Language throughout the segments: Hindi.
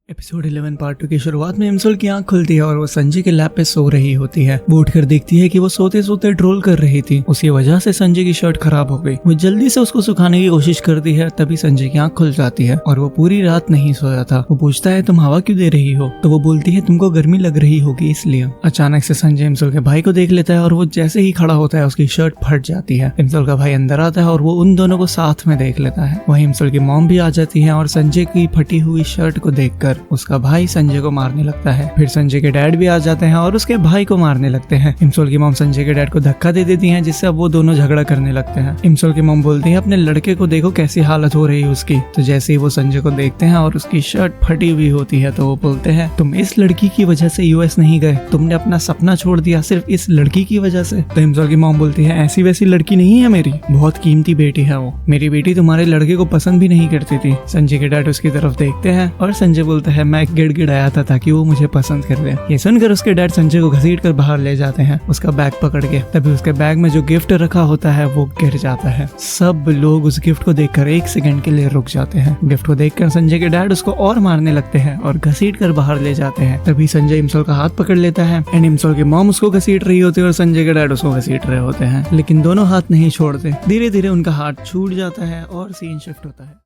एपिसोड 11 पार्ट 2 की शुरुआत में इमसोल की आंख खुलती है और वो संजय के लैब पे सो रही होती है। वो उठकर देखती है कि वो सोते सोते ड्रोल कर रही थी। उसकी वजह से संजय की शर्ट खराब हो गई। वो जल्दी से उसको सुखाने की कोशिश करती है, तभी संजय की आंख खुल जाती है और वो पूरी रात नहीं सोया था। वो पूछता है तुम हवा क्यों दे रही हो, तो वो बोलती है तुमको गर्मी लग रही होगी इसलिए। अचानक से संजय इमसोल के भाई को देख लेता है और वो जैसे ही खड़ा होता है उसकी शर्ट फट जाती है। इमसोल का भाई अंदर आता है और वो उन दोनों को साथ में देख लेता है। वहीं इमसोल की मॉम भी आ जाती है और संजय की फटी हुई शर्ट को देखकर उसका भाई संजय को मारने लगता है। फिर संजय के डैड भी आ जाते हैं और उसके भाई को मारने लगते हैं। इमसोल की मॉम संजय के डैड को धक्का दे देती है, जिससे अब वो दोनों झगड़ा करने लगते हैं। इमसोल की मॉम बोलती है अपने लड़के को देखो कैसी हालत हो रही है उसकी। तो जैसे ही वो संजय को देखते हैं और उसकी शर्ट फटी हुई होती है तो वो बोलते हैं तुम इस लड़की की वजह से यूएस नहीं गए, तुमने अपना सपना छोड़ दिया सिर्फ इस लड़की की वजह से। तो इमसोल की मॉम बोलती है ऐसी वैसी लड़की नहीं है मेरी, बहुत कीमती बेटी है वो। मेरी बेटी तुम्हारे लड़के को पसंद भी नहीं करती थी। संजय के डैड उसकी तरफ देखते हैं और संजय बोलता है मैं गिड़गिड़ाया था ताकि वो मुझे पसंद कर ले। ये सुनकर उसके डैड संजय को घसीट कर बाहर ले जाते हैं उसका बैग पकड़ के। तभी उसके बैग में जो गिफ्ट रखा होता है वो गिर जाता है। सब लोग उस गिफ्ट को देखकर एक सेकंड के लिए रुक जाते हैं। गिफ्ट को देखकर संजय के डैड उसको और मारने लगते हैं और घसीट कर बाहर ले जाते हैं। तभी संजय इमसोल का हाथ पकड़ लेता है एंड इमसोल की मॉम उसको घसीट रही होती है और संजय के डैड उसको घसीट रहे होते हैं, लेकिन दोनों हाथ नहीं छोड़ते। धीरे धीरे उनका हाथ छूट जाता है और सीन शिफ्ट होता है।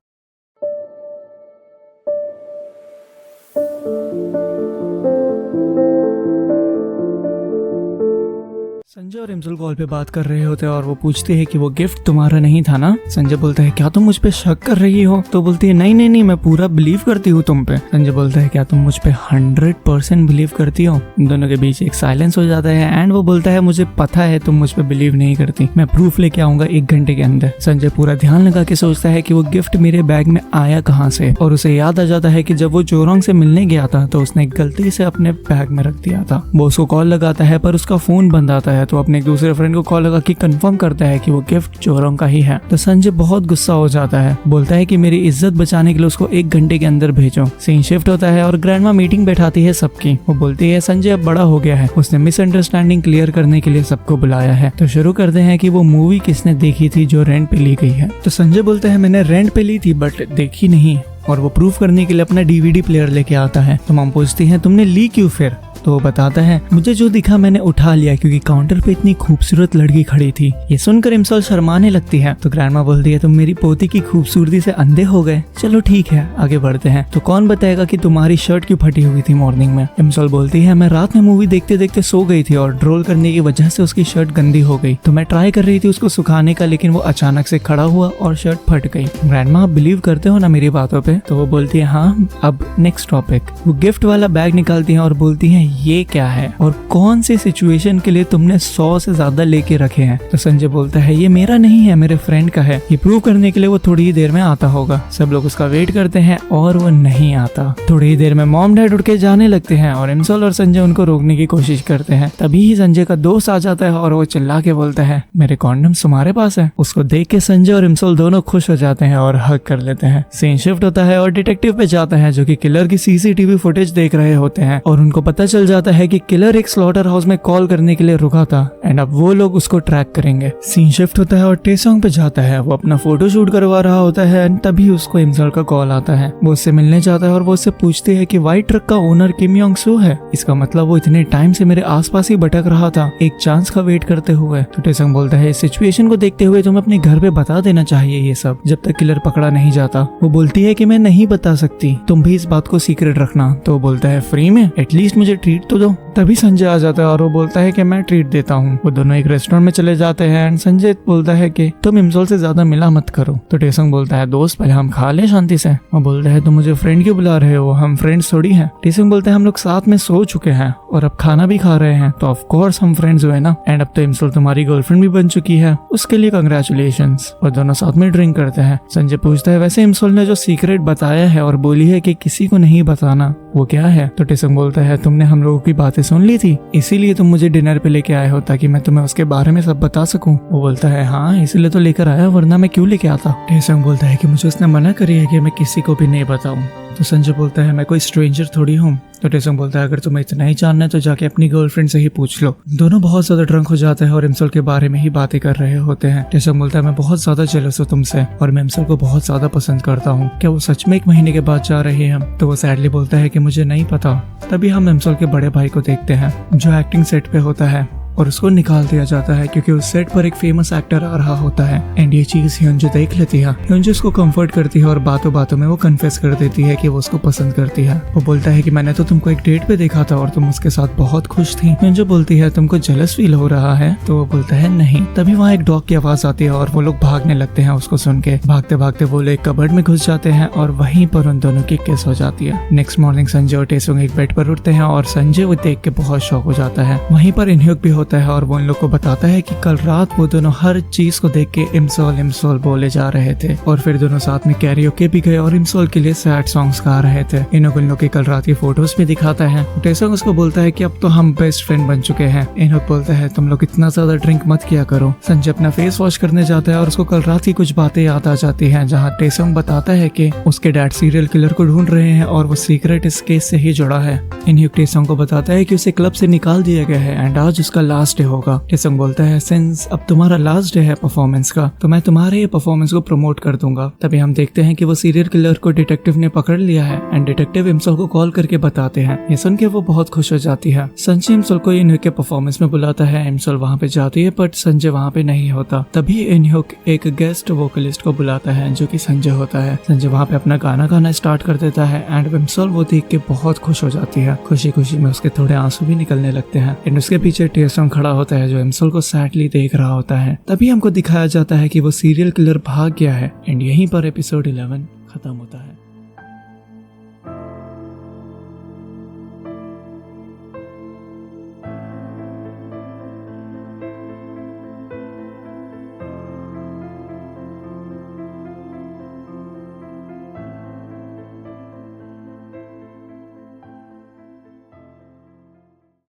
संजय और इमसोल कॉल पे बात कर रहे होते हैं और वो पूछते हैं कि वो गिफ्ट तुम्हारा नहीं था ना। संजय बोलता है क्या तुम मुझ पे शक कर रही हो, तो बोलती है नहीं नहीं नहीं मैं पूरा बिलीव करती हूँ तुम पे। संजय बोलता है क्या तुम मुझ पे 100% बिलीव करती हो। दोनों के बीच एक साइलेंस हो जाता है एंड वो बोलता है मुझे पता है तुम मुझ पे बिलीव नहीं करती, मैं प्रूफ लेके आऊंगा 1 घंटे के अंदर। संजय पूरा ध्यान लगा के सोचता है कि वो गिफ्ट मेरे बैग में आया कहाँ से, और उसे याद आ जाता है कि जब वो जोरोंग से मिलने गया था तो उसने गलती से अपने बैग में रख दिया था। वो उसको कॉल लगाता है पर उसका फोन बंद आता है, तो अपने एक दूसरे फ्रेंड को कॉल लगा के कंफर्म करता है कि वो गिफ्ट जोरोंग का ही है। तो संजय बहुत गुस्सा हो जाता है, बोलता है कि मेरी इज्जत बचाने के लिए उसको 1 घंटे के अंदर भेजो। सीन शिफ्ट होता है और ग्रैंडमा मीटिंग बैठाती है सबकी। वो बोलती है संजय अब बड़ा हो गया है, उसने मिसअंडरस्टैंडिंग क्लियर करने के लिए सबको बुलाया है। तो शुरू करते हैं कि वो मूवी किसने देखी थी जो रेंट पे ली गई है। तो संजय बोलता है मैंने रेंट पे ली थी बट देखी नहीं, और वो प्रूफ करने के लिए अपना डीवीडी प्लेयर लेके आता है। तो मॉम पूछती है तुमने ली क्यों फिर, तो वो बताता है मुझे जो दिखा मैंने उठा लिया क्योंकि काउंटर पे इतनी खूबसूरत लड़की खड़ी थी। ये सुनकर इमसोल शर्माने लगती है। तो ग्रैंडमा बोलती है तुम मेरी पोती की खूबसूरती से अंधे हो गए, चलो ठीक है आगे बढ़ते हैं। तो कौन बताएगा कि तुम्हारी शर्ट क्यों फटी हुई थी मॉर्निंग में। इमसोल बोलती है मैं रात में मूवी देखते देखते सो गई थी और ड्रोल करने की वजह से उसकी शर्ट गंदी हो गई, तो मैं ट्राई कर रही थी उसको सुखाने का, लेकिन वो अचानक से खड़ा हुआ और शर्ट फट गई। ग्रैंडमा आप बिलीव करते हो ना मेरी बातों पे। तो वो बोलती है हाँ। अब नेक्स्ट टॉपिक। वो गिफ्ट वाला बैग निकालती है और बोलती है ये क्या है और कौन सी सिचुएशन के लिए तुमने 100 से ज्यादा लेके रखे हैं। तो संजय बोलता है ये मेरा नहीं है, मेरे फ्रेंड का है, ये प्रूव करने के लिए वो थोड़ी ही देर में आता होगा। सब लोग उसका वेट करते हैं और वो नहीं आता। थोड़ी ही देर में मॉम डैड उठ के जाने लगते हैं और इमसोल और संजय उनको रोकने की कोशिश करते हैं। तभी ही संजय का दोस्त आ जाता है और वो चिल्ला के बोलता है मेरे कॉन्डम्स तुम्हारे पास है। उसको देख के संजय और इमसोल दोनों खुश हो जाते हैं और हग कर लेते हैं। सीन शिफ्ट होता है और डिटेक्टिव पे जाता है जो कि किलर की सीसीटीवी फुटेज देख रहे होते हैं, और उनको पता चल जाता है कि किलर एक स्लॉटर हाउस में कॉल करने के लिए रुका था एंड अब वो लोग उसको ट्रैक करेंगे। सीन शिफ्ट होता है और टेसोंग पे जाता है। वो अपना फोटो शूट करवा रहा होता है एंड तभी उसको इमसोल का कॉल आता है। वो उससे मिलने जाता है और वो उससे पूछती है कि व्हाइट ट्रक का ओनर किम योंग सू है। इसका मतलब वो इतने टाइम से मेरे आसपास ही भटक रहा था एक चांस का वेट करते हुए। तो टेसोंग बोलता है इस सिचुएशन को देखते हुए तुम्हें अपने घर पे बता देना चाहिए ये सब, जब तक किलर पकड़ा नहीं जाता। वो बोलती है कि मैं नहीं बता सकती, तुम भी इस बात को सीक्रेट रखना। तो वो बोलता है फ्री में, एटलीस्ट मुझे ट्रीट तो दो। तभी संजय आ जाता है और वो बोलता है कि मैं ट्रीट देता हूँ। वो दोनों एक रेस्टोरेंट में चले जाते हैं एंड संजय बोलता है कि तुम इमसोल से ज्यादा मिला मत करो। तो टेसोंग बोलता है दोस्त पहले हम खा ले शांति से। वो बोलता है तुम मुझे फ्रेंड क्यों बुला रहे हो, हम फ्रेंड्स थोड़ी हैं। टेसोंग बोलता है हम लोग साथ में सो चुके हैं और अब खाना भी खा रहे हैं, तो ऑफ कोर्स हम फ्रेंड्स हुए ना, एंड अब तो इमसोल तुम्हारी गर्लफ्रेंड भी बन चुकी है, उसके लिए कंग्रेचुलेशंस। और दोनों साथ में ड्रिंक करते हैं। संजय पूछता है वैसे इमसोल ने जो सीक्रेट बताया है और बोली है कि किसी को नहीं बताना, वो क्या है। तो टेसोंग बोलता है तुमने हम लोगों की बातें सुन ली थी, इसीलिए तुम मुझे डिनर पे लेके आए हो ताकि मैं तुम्हें उसके बारे में सब बता सकूं। वो बोलता है हाँ इसीलिए तो लेकर आया, वरना मैं क्यों लेके आता। टेसोंग बोलता है कि मुझे उसने मना करी है कि मैं किसी को भी नहीं बताऊं। तो संजय बोलता है मैं कोई स्ट्रेंजर थोड़ी हूँ। तो टेसंग बोलता है अगर तुम्हें इतना ही जानना है तो जाके अपनी गर्लफ्रेंड से ही पूछ लो। दोनों बहुत ज्यादा ड्रंक हो जाते हैं और इमसोल के बारे में ही बातें कर रहे होते हैं। टेसंग बोलता है मैं बहुत ज्यादा जेलस हूँ तुमसे और मैं इमसोल को बहुत ज्यादा पसंद करता हूँ, क्या वो सच में 1 महीने के बाद जा रहे हैं? तो वो सैडली बोलता है कि मुझे नहीं पता। तभी हम इमसोल के बड़े भाई को देखते हैं जो एक्टिंग सेट पे होता है और उसको निकाल दिया जाता है क्योंकि उस सेट पर एक फेमस एक्टर आ रहा होता है। एंड ये चीज hyunju देख लेती है। hyunju उसको कंफर्ट करती है और बातों बातों में वो कन्फेस कर देती है कि वो उसको पसंद करती है। वो बोलता है कि मैंने तो तुमको एक डेट पे देखा था और तुम उसके साथ बहुत खुश थी। hyunju बोलती है तुमको जेलस फील हो रहा है? तो वो बोलता है नहीं। तभी वहाँ एक डॉग की आवाज आती है और वो लोग भागने लगते हैं उसको सुन के। भागते भागते वो लोग एक कबर्ड में घुस जाते हैं और वहीं पर उन दोनों की किस हो जाती है। नेक्स्ट मॉर्निंग संजय और टेसुंग एक बेड पर उठते हैं और संजय वो देख के बहुत शॉक हो जाता है। वहीं पर इनह्यूक भी होता है और वो इन लोग बताता है कि कल रात वो दोनों हर चीज को देख के इमसोल इमसोल बोले जा रहे थे और फिर दोनों साथ में कैरियोके भी गए और इमसोल के लिए सैड सॉन्ग्स गा रहे थे। इन लोगों की कल रात की फोटोज भी दिखाता है। टेसंग उसको बोलता है कि अब तो हम बेस्ट फ्रेंड बन चुके हैं। इनहुक बोलता है तुम लोग इतना ज्यादा ड्रिंक मत किया करो। संजय अपना फेस वॉश करने जाता है और उसको कल रात की कुछ बातें याद आ जाती हैं जहाँ टेसंग बताता है कि उसके डैड सीरियल किलर को ढूंढ रहे हैं और वो सीक्रेट इस केस से ही जुड़ा है। इनह्यूक टेसंग को बताता है कि उसे क्लब से निकाल दिया गया है एंड आज उसका लास्ट डे होगा। टेसंग बोलता है सिंस अब तुम्हारा लास्ट डे है परफॉर्मेंस का तो मैं तुम्हारे ये परफॉर्मेंस को प्रमोट कर दूंगा। तभी हम देखते हैं कि वो सीरियल किलर को डिटेक्टिव ने पकड़ लिया है एंड डिटेक्टिव इमसोल को कॉल करके बताते हैं। ये सुन के वो बहुत खुश हो जाती है। संजय इमसोल को इनह्यूक के परफॉर्मेंस में बुलाता है। इमसोल वहाँ पे जाती है बट संजय वहाँ पे नहीं होता। तभी इनह्यूक एक गेस्ट वोकलिस्ट को बुलाता है जो कि संजय होता है। संजय वहाँ पे अपना गाना गाना स्टार्ट कर देता है एंड इमसोल वो देख के बहुत खुश हो जाती है। खुशी खुशी में उसके थोड़े आंसू भी निकलने लगते हैं एंड उसके पीछे टेसंग खड़ा होता है जो इमसोल को सैडली देख रहा होता है। तभी हमको दिखाया जाता है कि वो सीरियल किलर भाग गया है एंड यहीं पर एपिसोड 11 खत्म होता है।